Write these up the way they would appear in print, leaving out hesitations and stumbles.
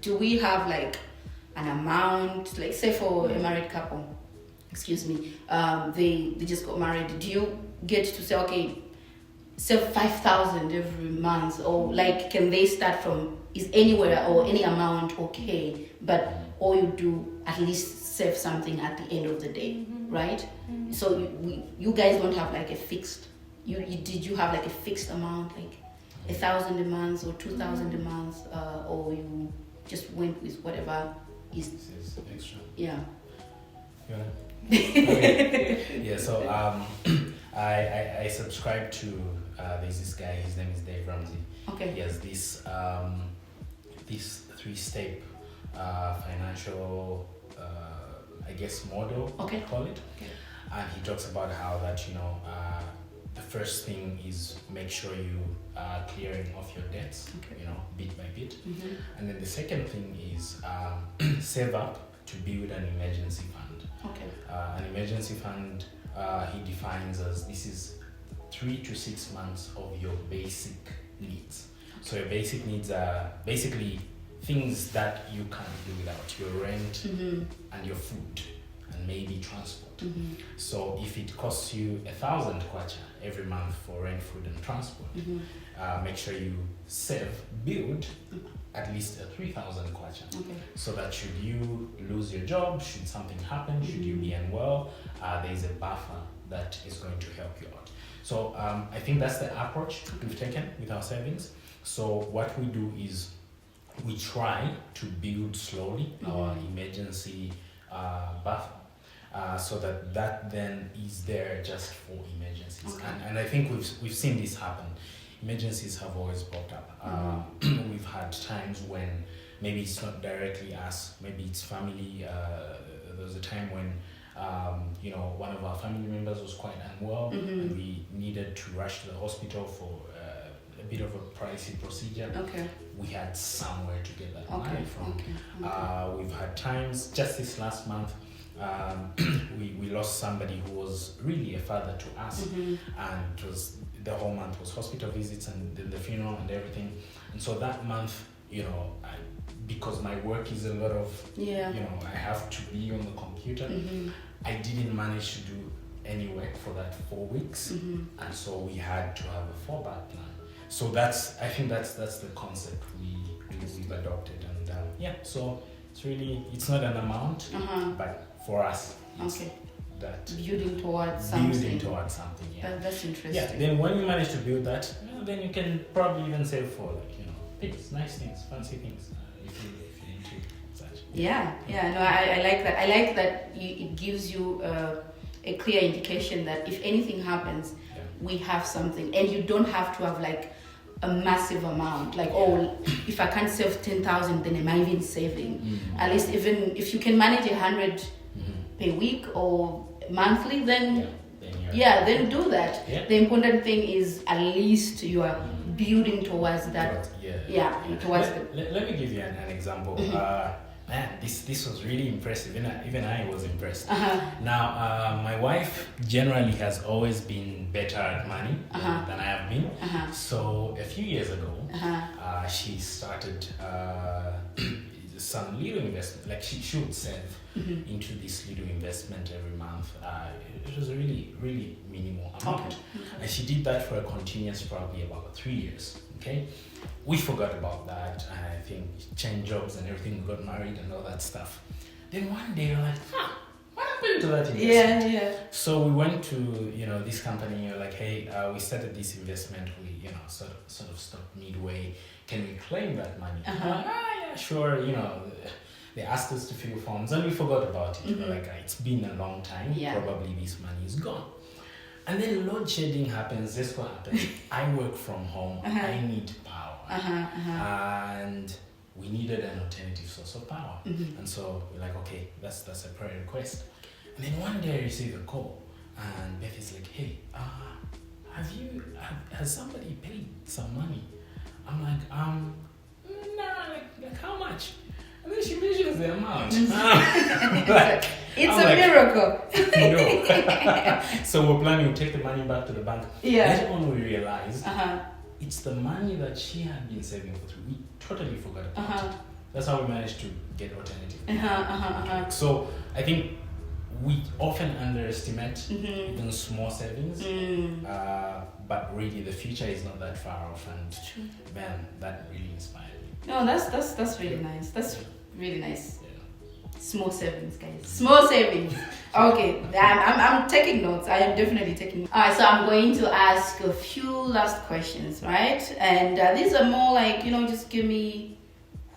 do we have like an amount, like say for a married couple, they just got married, do you get to say, okay, save 5,000 every month, or like can they start from, is anywhere or any amount okay, but or you do at least save something at the end of the day, right? So you guys don't have like a fixed, did you have like a fixed amount, like 1,000 a month or 2,000 a month, or you just went with whatever is extra? Yeah. Okay. Yeah, so I subscribe to there's this guy, his name is Dave Ramsey. Okay. He has this 3-step financial I guess model, okay, call it. Okay. And he talks about how that the first thing is make sure you are clearing off your debts, okay, bit by bit. And then the second thing is save up to build an emergency fund. Okay. An emergency fund he defines as this is 3 to 6 months of your basic needs. So your basic needs are basically things that you can't do without: your rent and your food and maybe transport. So if it costs you 1,000 kwacha every month for rent, food and transport, make sure you build at least a 3,000 kwacha. Okay. So that should you lose your job, should something happen, should you be unwell, there is a buffer that is going to help you out. So I think that's the approach we've taken with our savings. So what we do is we try to build slowly our emergency buffer, so that then is there just for emergencies. Okay. And I think we've seen this happen. Emergencies have always popped up. We've had times when maybe it's not directly us, maybe it's family. There was a time when one of our family members was quite unwell, and we needed to rush to the hospital for a bit of a pricey procedure. Okay. We had somewhere to get that money from. Okay. We've had times, just this last month, we lost somebody who was really a father to us, and it was the whole month was hospital visits and the funeral and everything. And so that month, because my work is a lot of, I have to be on the computer, I didn't manage to do any work for that 4 weeks, and so we had to have a fallback plan. So I think that's the concept we've adopted, and so it's not an amount, but for us, it's that building towards something. Yeah. That's interesting. Yeah. Then when you manage to build that, then you can probably even save for things, nice things, fancy things, if you're into such. Yeah. No, I like that. I like that it gives you a clear indication that if anything happens, we have something, and you don't have to have like a massive amount. Like, if I can't save 10,000, then am I even saving? At least even if you can manage 100 per week or monthly, then then do that. Yeah. The important thing is at least you are building towards that. Towards let me give you an example. Man, this was really impressive. Even I was impressed. Now, my wife generally has always been better at money than I have been. So a few years ago, she started some little investment. Like she would save into this little investment every month. It was a really, really minimal amount. And she did that for a continuous probably about 3 years. Okay, we forgot about that. I think changed jobs and everything, got married and all that stuff. Then one day we're like, what happened to that investment? Yeah. So we went to this company. Like, hey, we started this investment. We sort of stopped midway. Can we claim that money? Yeah, sure. They asked us to fill forms and we forgot about it. We're like, it's been a long time. Probably this money is gone. And then load shedding happens. This what happens. I work from home. I need power. And we needed an alternative source of power. And so we're like, okay, that's a prayer request. And then one day I receive a call, and Beth is like, hey, has somebody paid some money? I'm like, nah, like how much? And then she measures the amount. It's a miracle. No. So we're planning to take the money back to the bank. That's when we realized it's the money that she had been saving for 3 weeks. We totally forgot about it. That's how we managed to get alternative. So I think we often underestimate even small savings, but really the future is not that far off, and man, that really inspired me. No, that's really nice. That's really nice. Small savings, guys. Small savings. Okay, I'm taking notes. I am definitely taking notes. Alright, so I'm going to ask a few last questions, right? And these are more like, just give me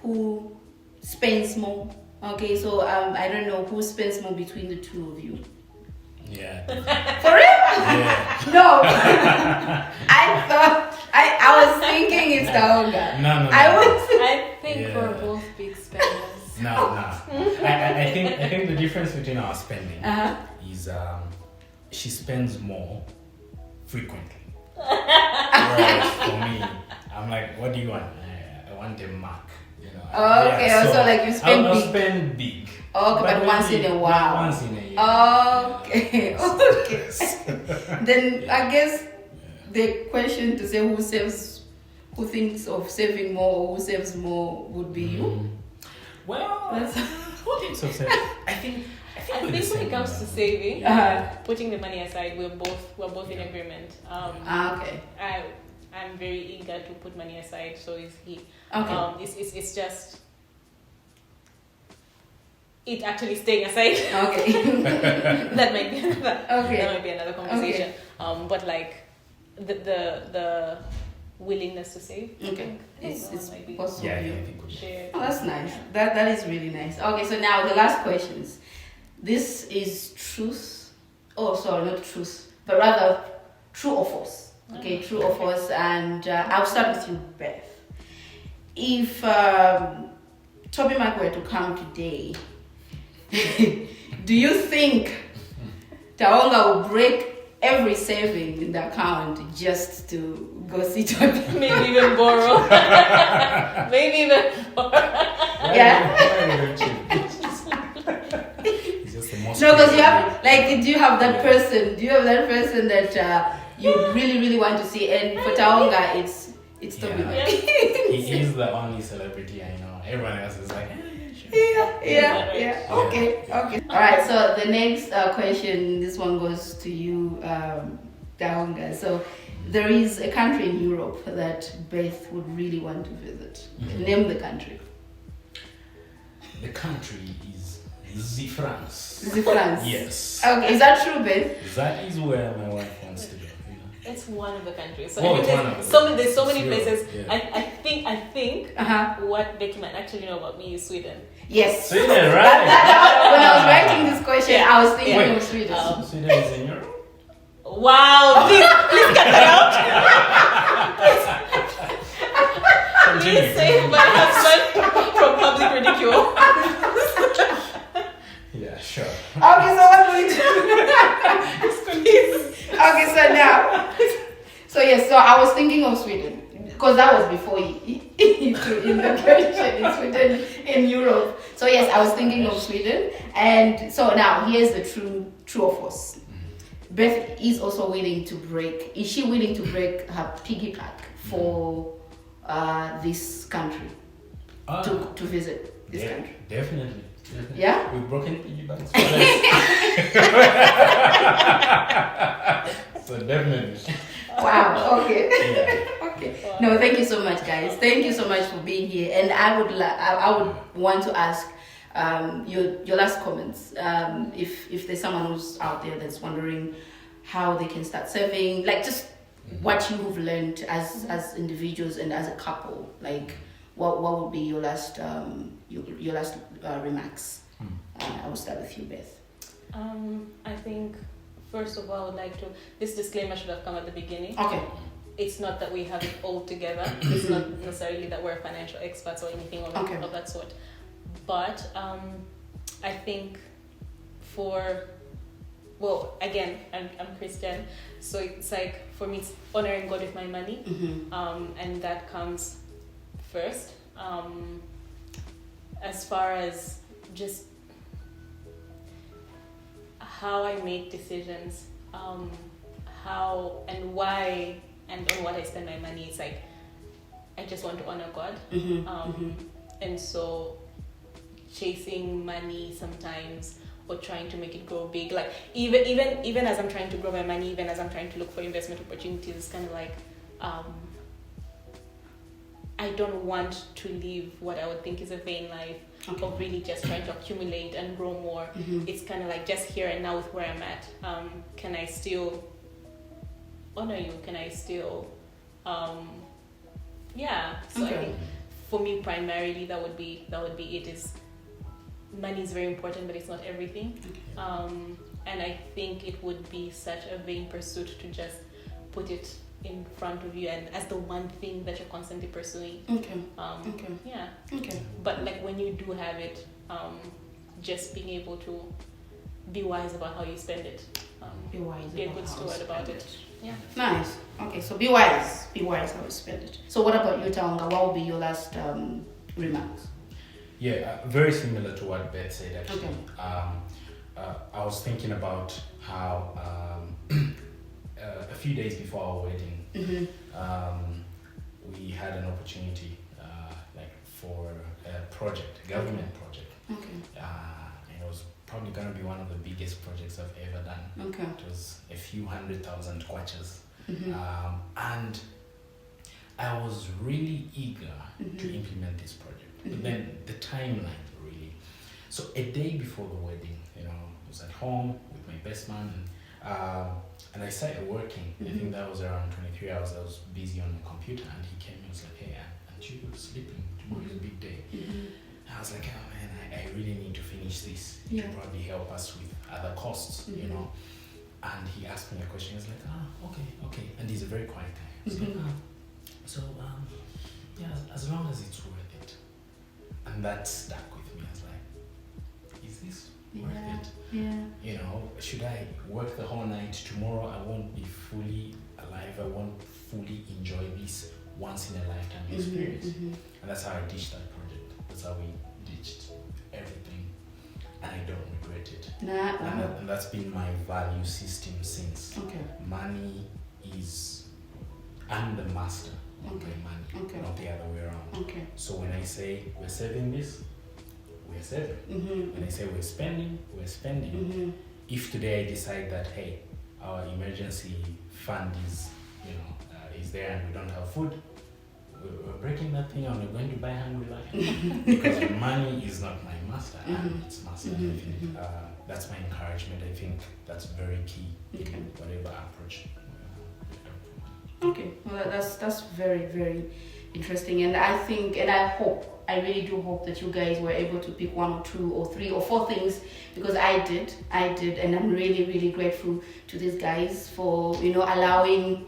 who spends more. Okay, so I don't know who spends more between the two of you. Yeah. For real? Yeah. No. I was thinking it's Taonga. No. I think we're both big spenders. No. I think the difference between our spending is she spends more frequently. Whereas for me, I'm like, what do you want? I want a Mac. Okay, so like you spend I'll big. spend big. Okay, but once in a while. Once in a year. Okay. Then I guess the question to say who thinks of saving more or who saves more would be you. Well, who thinks of saving? I think when it comes to saving, putting the money aside, we're both in agreement. Okay. I'm very eager to put money aside, so is he. Okay. It's just it actually staying aside. Okay. that might be another. Okay. That might be another conversation. Okay. But like the willingness to save. Okay. It's possible. Yeah, I think we share. Oh, that's nice. That is really nice. Okay, so now the last questions. This is truth. Oh, sorry, not truth, but rather true or false. Okay, true or false, and I'll start with you, Beth. If Toby Mac were to come today, do you think Taonga will break every saving in the account just to go see Toby? Maybe even borrow. Yeah. No, because you have do you have that person? Do you have that person that you really want to see? And for Taonga, it's Toby Mac. He is the only celebrity I know. Everyone else is like, sure. Yeah. Okay. All right. So the next question, this one goes to you, Taonga. So there is a country in Europe that Beth would really want to visit. Name the country. The country is the France. The France. Yes. Okay. Is that true, Beth? That is where my wife wants to go. It's one of the countries. So there's so many places. Yeah. I think what Becky might actually know about me is Sweden. Yes. Sweden, right? When I was writing this question, I was thinking of Sweden. Sweden is in Europe? Wow. Please cut that out. Please save my husband from public ridicule. Yeah, sure. Okay, so what do we do? Okay, so now, so I was thinking of Sweden because that was before in the question in Sweden in Europe. So yes, I was thinking of Sweden, and so now here's the true or false. Beth is also willing to break. Is she willing to break her piggy bank for this country to visit this country? Definitely. Yeah? We've broken piggy banks. So definitely. Wow. Okay. Yeah. Okay. No, thank you so much, guys. Thank you so much for being here. And I would want to ask your last comments. If there's someone who's out there that's wondering how they can start saving, like just what you've learned as individuals and as a couple, like what would be your last remarks? I will start with you, Beth. I think first of all, I would like to. This disclaimer should have come at the beginning. Okay. It's not that we have it all together. It's not necessarily that we're financial experts or anything of that sort. But I think again, I'm Christian, so it's like for me, it's honoring God with my money, and that comes first. As far as just how I make decisions, how and why and on what I spend my money, it's like I just want to honor God. And so chasing money sometimes, or trying to make it grow big, like even as I'm trying to grow my money, even as I'm trying to look for investment opportunities, it's kind of like I don't want to live what I would think is a vain life of really just trying to accumulate and grow more. It's kind of like just here and now with where I'm at. Can I still honor you? Can I still so I think for me primarily that would be it. Is money is very important, but it's not everything. And I think it would be such a vain pursuit to just put it in front of you and as the one thing that you're constantly pursuing. But like when you do have it, just being able to be wise about how you spend it. Be a good steward about it. Yeah. Nice. Okay, so be wise how you spend it. So what about you, Taonga? What will be your last remarks? Yeah, very similar to what Beth said actually. I was thinking about how a few days before our wedding, we had an opportunity for a project, a government project. And it was probably going to be one of the biggest projects I've ever done. It was a few 100,000 kwachas. And I was really eager to implement this project. But then the timeline really. So a day before the wedding, I was at home with my best man, and I started working. I think that was around 23 hours. I was busy on the computer, and he came and was like, "Hey, aren't you sleeping? Tomorrow's a big day." I was like, "Oh man, I really need to finish this. It will probably help us with other costs, And he asked me a question. He was like, okay. And he's a very quiet guy. I was like, as long as it's worth it. And that stuck with me. I was like, is this worth it? Should I work the whole night? Tomorrow I won't be fully alive. I won't fully enjoy this once in a lifetime experience. And that's how I ditched that project. That's how we ditched everything. And I don't regret it. And that's been my value system since. Money is, I'm the master of my money, not the other way around. So when I say we're saving this, we're saving. When I say we're spending, we're spending. If today I decide that, hey, our emergency fund is there and we don't have food, we're breaking that thing and we're going to buy Hungry Lion. Because money is not my master, and it's master. That's my encouragement. I think that's very key in whatever approach. Well, that's very, very interesting. And I think, and I really do hope that you guys were able to pick 1 or 2 or 3 or 4 things, because I did, and I'm really, really grateful to these guys for allowing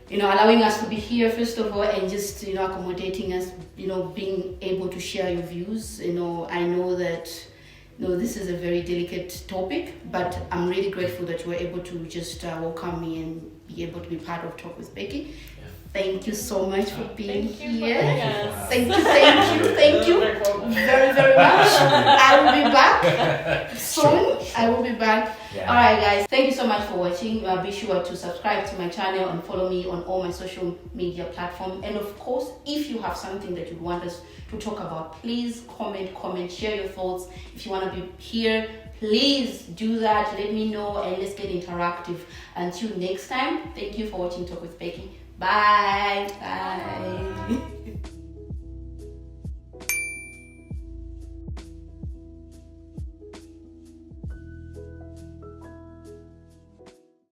us to be here first of all, and just accommodating us, being able to share your views. I know that this is a very delicate topic, but I'm really grateful that you were able to just welcome me and be able to be part of Talk with Becky. Thank you so much for being here. Thank you very, very much. I will be back soon. I will be back. Alright guys, thank you so much for watching. Be sure to subscribe to my channel and follow me on all my social media platforms. And of course, if you have something that you want us to talk about, please comment, share your thoughts. If you want to be here, please do that. Let me know and let's get interactive. Until next time, thank you for watching Talk with Becky. Bye.